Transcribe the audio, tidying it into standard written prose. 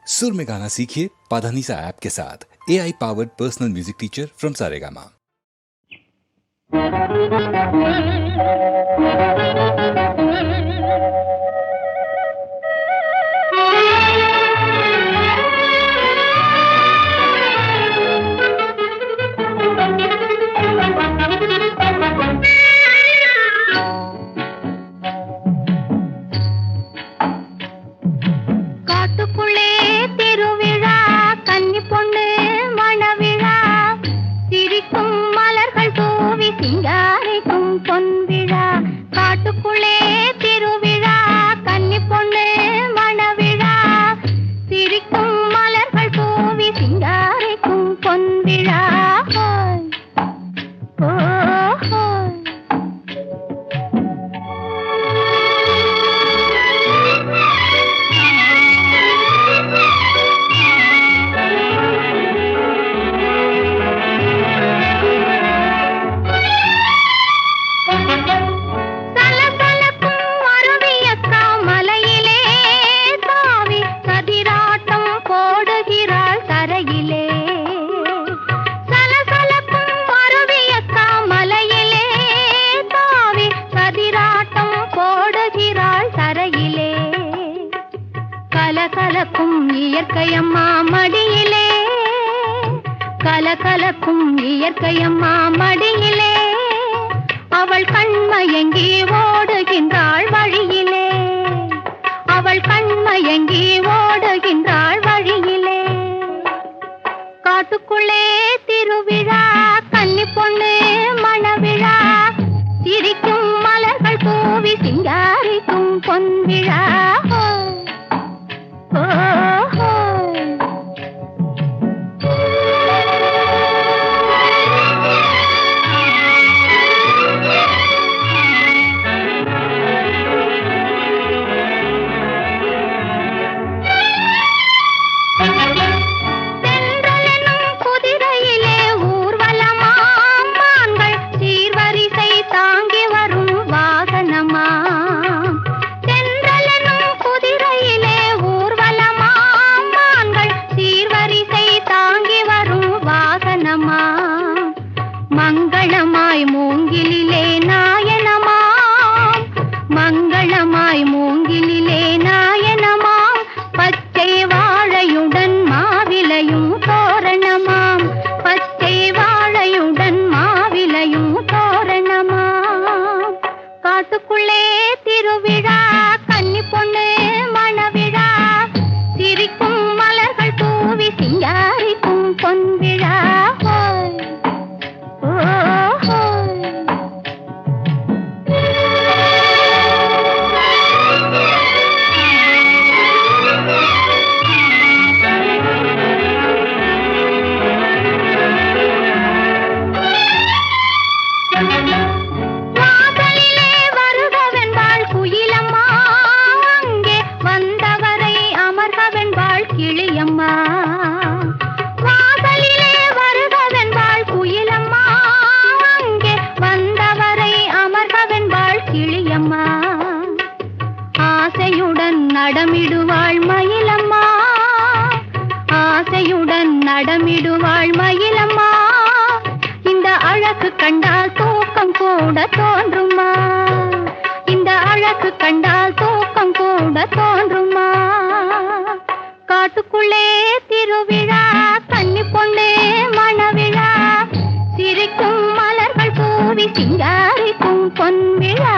सुर में गाना सीखिए पाधानीसा ऐप के साथ। AI powered personal music teacher from Saregama. கலகலக்கும் இயற்கையம்மா மடியிலே அவள் கண்மயங்கி ஓடுகின்றாள் வழியிலே, அவள் கண்மயங்கி ஓடுகின்றாள் வழியிலே. காட்டுக்குள்ளே திருவிழா, கன்னி பொண்ணு மணவிழா, சிரிக்கும் மலர்கள் பூவி சிங்காரிக்கும் பொன்விழா. மங்களமாய் மூங்கிலிலே நாயனமாம், மங்களமாய் மூங்கிலிலே நாயனமாம், பச்சை வாழையுடன் மாவிலையும் தோரணமாம், பச்சை வாழையுடன் மாவிலையும் தோரணமாம். காட்டுக்குள்ளே திருவிழா, கன்னி பொண்ணு மணவிழா, சிரிக்கும் மலர்கள் தூவி சிங்காரிக்கும் பொன்விழா. வாசலிலே வருகவென்பாள் குயிலம்மா, அங்கே வந்தவரை அமர்கவென்பாள் கிளியம்மா. வாசலிலே வருகவென்பாள் குயிலம்மா, அங்கே வந்தவரை அமர்கவென்பாள் கிளியம்மா. ஆசையுடன் நடமிடுவாள் மயிலம்மா, ஆசையுடன் நடமிடுவாள் மயிலம்மா. இந்த அழகு கண்டால் தூக்கம் கூட தோன்றுமா, இந்த அழகு கண்டால் தூக்கம் கூட தோன்றுமா. காட்டுக்குள்ளே திருவிழா, கன்னி பொண்ணு மணவிழா, சிரிக்கும் மலர்கள் பூவி சிங்காரிக்கும் பொன்விழா.